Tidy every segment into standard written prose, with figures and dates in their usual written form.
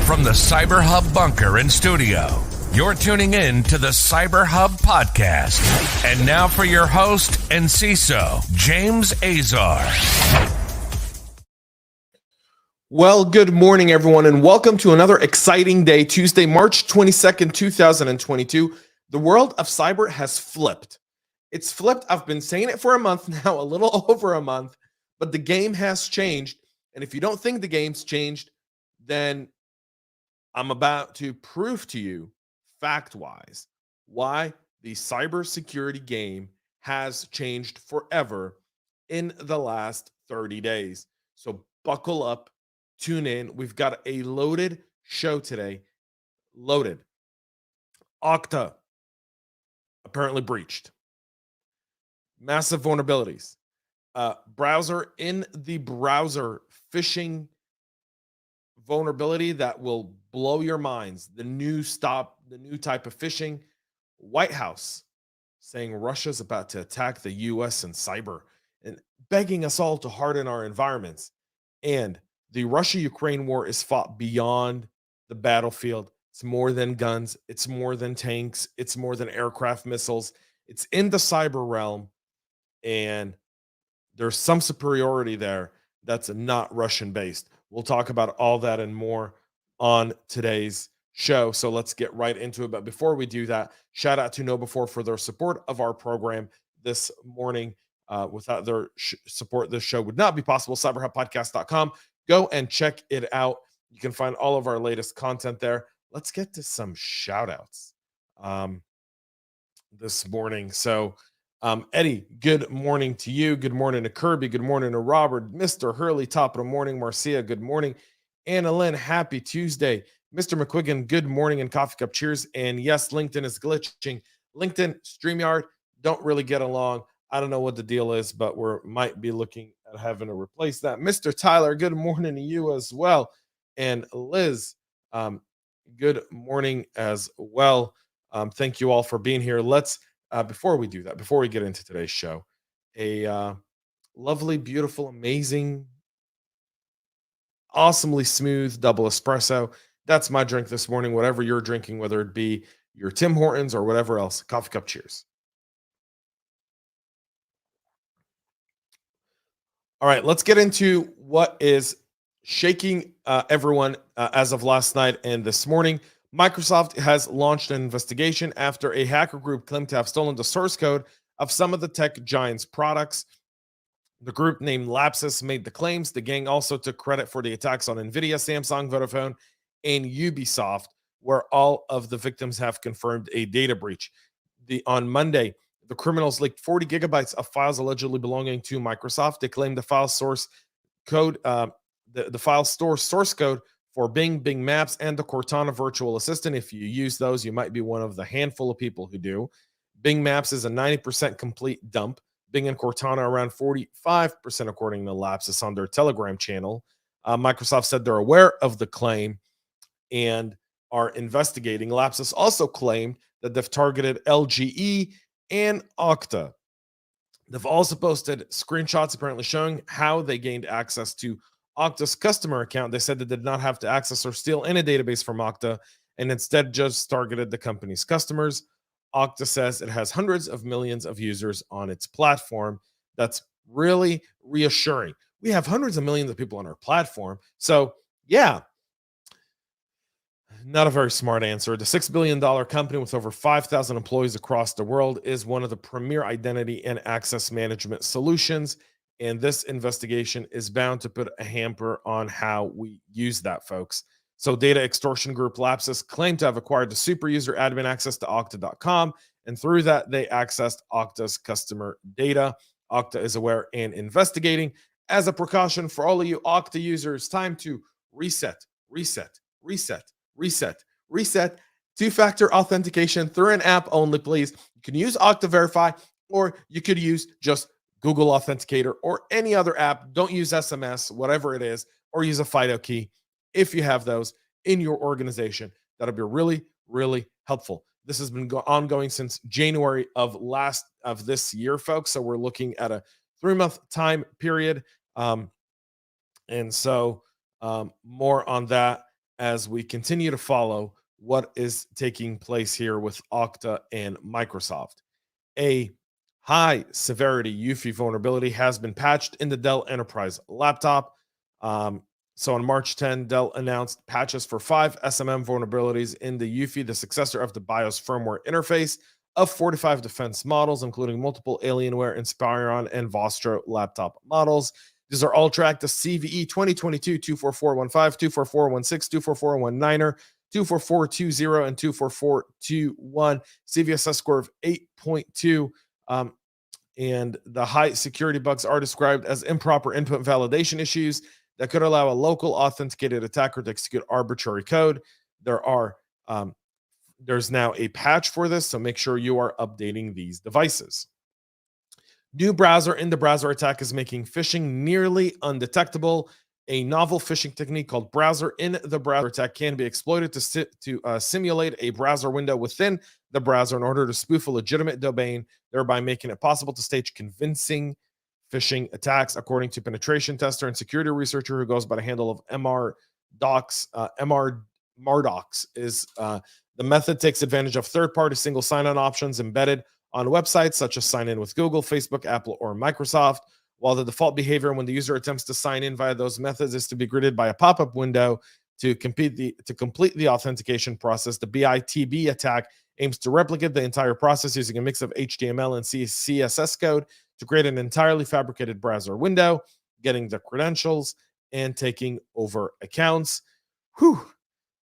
From the CyberHub bunker and studio, you're tuning in to the CyberHub Podcast. And now for your host and CISO, James Azar. Well, good morning, everyone, and welcome to another exciting day, Tuesday, March 22nd, 2022. The world of cyber has flipped. It's flipped. I've been saying it for a month now, a little over a month, but the game has changed. And if you don't think the game's changed, then I'm about to prove to you, fact-wise, why the cybersecurity game has changed forever in the last 30 days. So buckle up, tune in. We've got a loaded show today. Loaded. Okta apparently breached. Massive vulnerabilities. Browser in the browser phishing vulnerability that will blow your minds. The new type of phishing. White House saying Russia's about to attack the US in cyber and begging us all to harden our environments. And the Russia-Ukraine war is fought beyond the battlefield. It's more than guns. It's more than tanks. It's more than aircraft missiles. It's in the cyber realm. And there's some superiority there that's not Russian-based. We'll talk about all that and more on today's show. So let's get right into it. But before we do that, shout out to KnowBe4 for their support of our program this morning. Without their support, this show would not be possible. CyberHubPodcast.com. Go and check it out. You can find all of our latest content there. Let's get to some shout outs this morning. So, Eddie, good morning to you. Good morning to Kirby. Good morning to Robert. Mr. Hurley, top of the morning. Marcia, good morning. Anna Lynn, happy Tuesday. Mr. McQuiggan, good morning and coffee cup cheers. And yes, LinkedIn is glitching. LinkedIn, StreamYard don't really get along. I don't know what the deal is, but we might be looking at having to replace that. Mr. Tyler, good morning to you as well. And Liz, good morning as well. Thank you all for being here. Let's, before we do that, before we get into today's show, a lovely, beautiful, amazing, awesomely smooth double espresso. That's my drink this morning, whatever you're drinking, whether it be your Tim Hortons or whatever else. Coffee cup cheers. All right, let's get into what is shaking everyone as of last night and this morning. Microsoft has launched an investigation after a hacker group claimed to have stolen the source code of some of the tech giant's products. The group named Lapsus made the claims. The gang also took credit for the attacks on NVIDIA, Samsung, Vodafone, and Ubisoft, where all of the victims have confirmed a data breach. On Monday, the criminals leaked 40 gigabytes of files allegedly belonging to Microsoft. They claimed the file source code, the file store source code for Bing, Bing Maps, and the Cortana virtual assistant. If you use those, you might be one of the handful of people who do. Bing Maps is a 90% complete dump. Bing and Cortana around 45%, according to Lapsus on their Telegram channel. Microsoft said they're aware of the claim and are investigating. Lapsus also claimed that they've targeted LGE and Okta. They've also posted screenshots apparently showing how they gained access to Okta's customer account. They said they did not have to access or steal any database from Okta and instead just targeted the company's customers. Okta says it has hundreds of millions of users on its platform. That's really reassuring. We have hundreds of millions of people on our platform. So, yeah, not a very smart answer. The $6 billion company with over 5,000 employees across the world is one of the premier identity and access management solutions. And this investigation is bound to put a hamper on how we use that, folks. So data extortion group Lapsus claimed to have acquired the super user admin access to Okta.com. And through that, they accessed Okta's customer data. Okta is aware and investigating. As a precaution for all of you Okta users, time to reset. Two-factor authentication through an app only, please. You can use Okta Verify, or you could use just Google Authenticator or any other app. Don't use SMS, whatever it is, or use a FIDO key if you have those in your organization. That'll be really, really helpful. This has been ongoing since January of this year, folks. So we're looking at a 3-month time period. And so more on that as we continue to follow what is taking place here with Okta and Microsoft. A high severity UEFI vulnerability has been patched in the Dell Enterprise laptop. So on March 10, Dell announced patches for 5 SMM vulnerabilities in the UEFI, the successor of the BIOS firmware interface, of 45 defense models, including multiple Alienware, Inspiron, and Vostro laptop models. These are all tracked to CVE 2022 24415, 24416, 24419, 24420, and 24421. CVSS score of 8.2. And the high security bugs are described as improper input validation issues that could allow a local authenticated attacker to execute arbitrary code. There's now a patch for this, so make sure you are updating these devices. New browser in the browser attack is making phishing nearly undetectable. A novel phishing technique called browser in the browser attack can be exploited to simulate a browser window within the browser in order to spoof a legitimate domain, thereby making it possible to stage convincing phishing attacks, according to penetration tester and security researcher who goes by the handle of Mardox. The method takes advantage of third-party single sign-on options embedded on websites such as sign in with Google, Facebook, Apple, or Microsoft. While the default behavior when the user attempts to sign in via those methods is to be greeted by a pop-up window to complete the authentication process, the BITB attack aims to replicate the entire process using a mix of HTML and CSS code to create an entirely fabricated browser window, getting the credentials, and taking over accounts.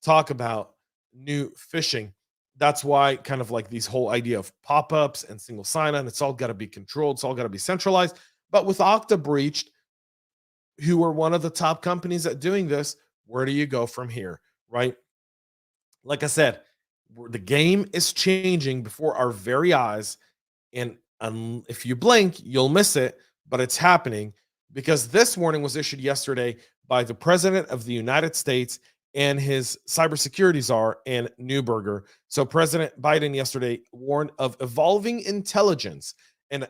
Talk about new phishing. That's why kind of like these whole idea of pop-ups and single sign-on, it's all got to be controlled. It's all got to be centralized. But with Okta breached, who were one of the top companies at doing this, where do you go from here, right? Like I said, the game is changing before our very eyes. And if you blink, you'll miss it, but it's happening because this warning was issued yesterday by the President of the United States and his cybersecurity czar, Ann Neuberger. So President Biden yesterday warned of evolving intelligence. And,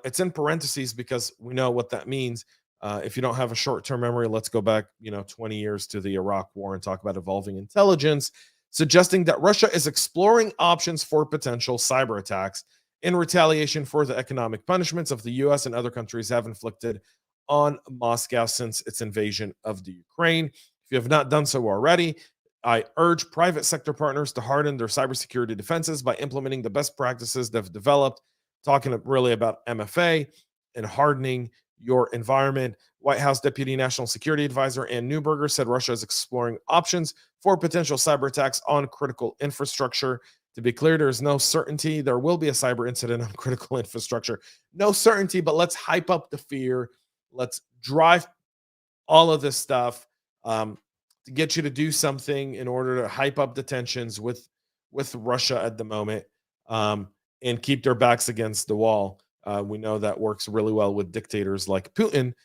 it's in parentheses because we know what that means. If you don't have a short-term memory, let's go back, 20 years to the Iraq War and talk about evolving intelligence, suggesting that Russia is exploring options for potential cyber attacks in retaliation for the economic punishments of the U.S. and other countries have inflicted on Moscow since its invasion of the Ukraine. If you have not done so already, I urge private sector partners to harden their cybersecurity defenses by implementing the best practices they've developed, talking really about MFA and hardening your environment. White House Deputy National Security Advisor Ann Neuberger said Russia is exploring options for potential cyber attacks on critical infrastructure. To be clear, there is no certainty there will be a cyber incident on critical infrastructure. No certainty, but let's hype up the fear. Let's drive all of this stuff to get you to do something in order to hype up the tensions with Russia at the moment and keep their backs against the wall. We know that works really well with dictators like Putin.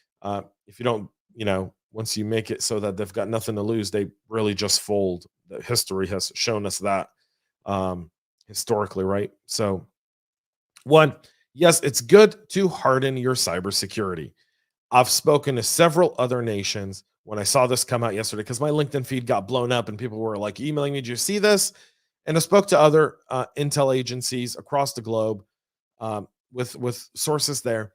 If you don't, once you make it so that they've got nothing to lose, they really just fold. The history has shown us that historically, right? So, one, yes, it's good to harden your cybersecurity. I've spoken to several other nations when I saw this come out yesterday because my LinkedIn feed got blown up and people were like emailing me, "Did you see this?" And I spoke to other intel agencies across the globe with sources there.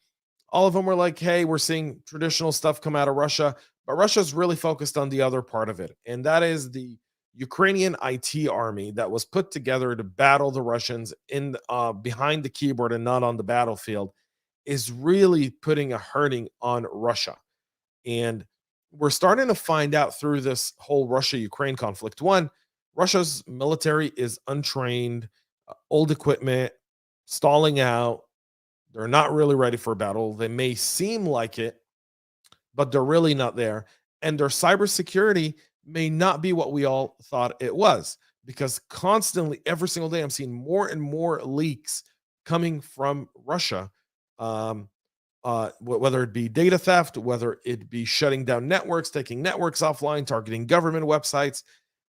All of them were like, "Hey, we're seeing traditional stuff come out of Russia, but Russia's really focused on the other part of it, and that is the Ukrainian IT army that was put together to battle the Russians in behind the keyboard and not on the battlefield, is really putting a hurting on Russia." And we're starting to find out through this whole Russia-Ukraine conflict. One, Russia's military is untrained, old equipment, stalling out. They're not really ready for battle. They may seem like it, but they're really not there. And their cybersecurity may not be what we all thought it was, because constantly, every single day, I'm seeing more and more leaks coming from Russia, whether it be data theft, whether it be shutting down networks, taking networks offline, targeting government websites.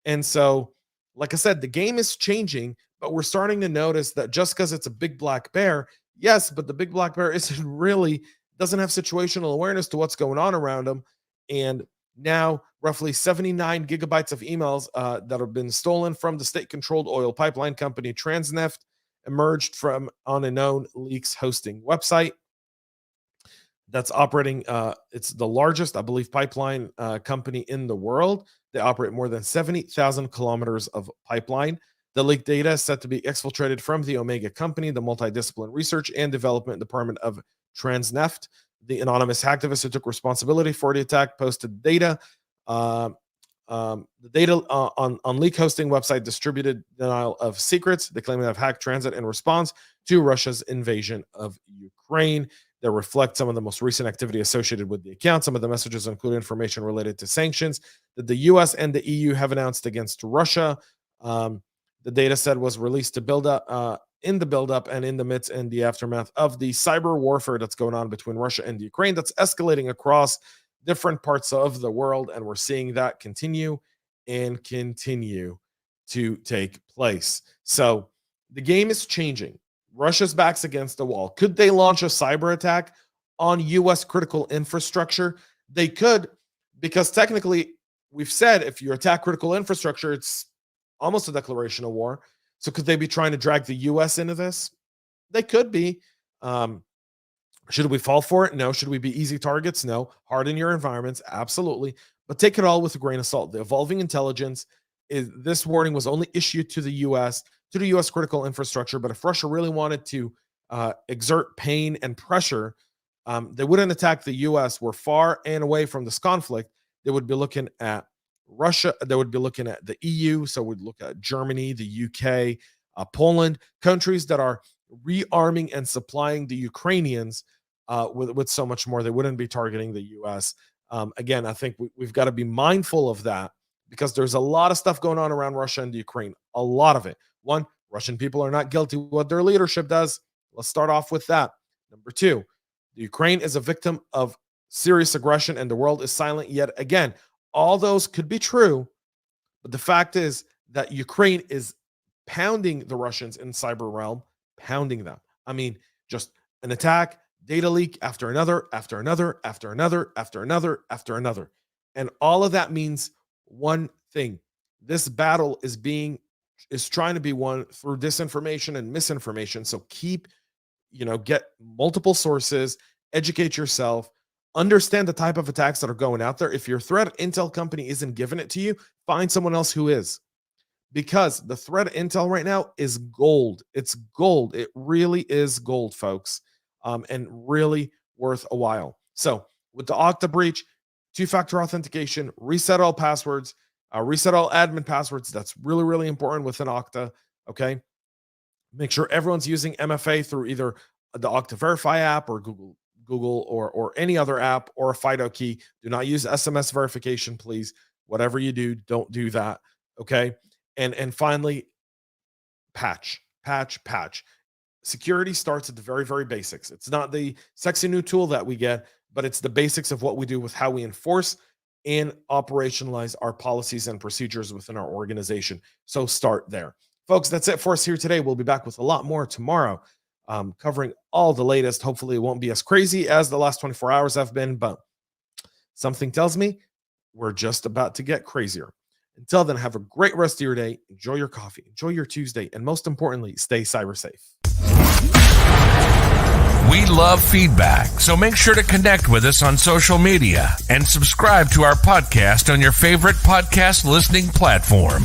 And so, like I said, the game is changing, but we're starting to notice that just because it's a big black bear, yes, but the big black bear doesn't have situational awareness to what's going on around them. And Now, roughly 79 gigabytes of emails that have been stolen from the state-controlled oil pipeline company Transneft emerged from on a known leaks hosting website that's operating. It's the largest, I believe, pipeline company in the world. They operate more than 70,000 kilometers of pipeline. The leaked data is set to be exfiltrated from the Omega company, the multidisciplinary research and development department of Transneft. The anonymous hacktivist who took responsibility for the attack posted data. The data on leak hosting website distributed denial of secrets. They claim to have hacked transit in response to Russia's invasion of Ukraine. That reflect some of the most recent activity associated with the account. Some of the messages include information related to sanctions that the US and the EU have announced against Russia. The data set was released to build up in the buildup and in the midst and the aftermath of the cyber warfare that's going on between Russia and Ukraine that's escalating across different parts of the world. And we're seeing that continue to take place. So the game is changing. Russia's back's against the wall. Could they launch a cyber attack on US critical infrastructure? They could, because technically we've said if you attack critical infrastructure, it's almost a declaration of war. So could they be trying to drag the US into this? They could be. Should we fall for it? No. Should we be easy targets? No. Harden your environments? Absolutely. But take it all with a grain of salt. The evolving intelligence is this warning was only issued to the US critical infrastructure. But if Russia really wanted to exert pain and pressure, they wouldn't attack the US. We're far and away from this conflict. They would be looking at Russia. They would be looking at the EU. So we'd look at Germany, the UK, Poland, countries that are rearming and supplying the Ukrainians with so much more. They wouldn't be targeting the US. Again, I think we've got to be mindful of that because there's a lot of stuff going on around Russia and Ukraine. A lot of it. One, Russian people are not guilty of what their leadership does. Let's start off with that. Number two, the Ukraine is a victim of serious aggression and the world is silent yet again. All those could be true, but the fact is that Ukraine is pounding the Russians in cyber realm, pounding them. I mean, just an attack, data leak after another, after another, after another, after another, after another. And all of that means one thing. This battle is trying to be won through disinformation and misinformation. So get multiple sources, educate yourself, understand the type of attacks that are going out there. If your threat intel company isn't giving it to you, find someone else who is. Because the threat intel right now is gold. It's gold. It really is gold, folks, and really worth a while. So with the Okta breach, two-factor authentication, reset all passwords, reset all admin passwords. That's really, really important within Okta, okay? Make sure everyone's using MFA through either the Okta Verify app or Google or any other app or a FIDO key. Do not use SMS verification, please. Whatever you do, don't do that, okay? And finally, patch. Security starts at the very, very basics. It's not the sexy new tool that we get, but it's the basics of what we do with how we enforce and operationalize our policies and procedures within our organization. So start there. Folks, that's it for us here today. We'll be back with a lot more tomorrow, covering all the latest. Hopefully it won't be as crazy as the last 24 hours have been, but something tells me we're just about to get crazier. Until then, have a great rest of your day. Enjoy your coffee. Enjoy your Tuesday. And most importantly, stay cyber safe. We love feedback, so make sure to connect with us on social media and subscribe to our podcast on your favorite podcast listening platform.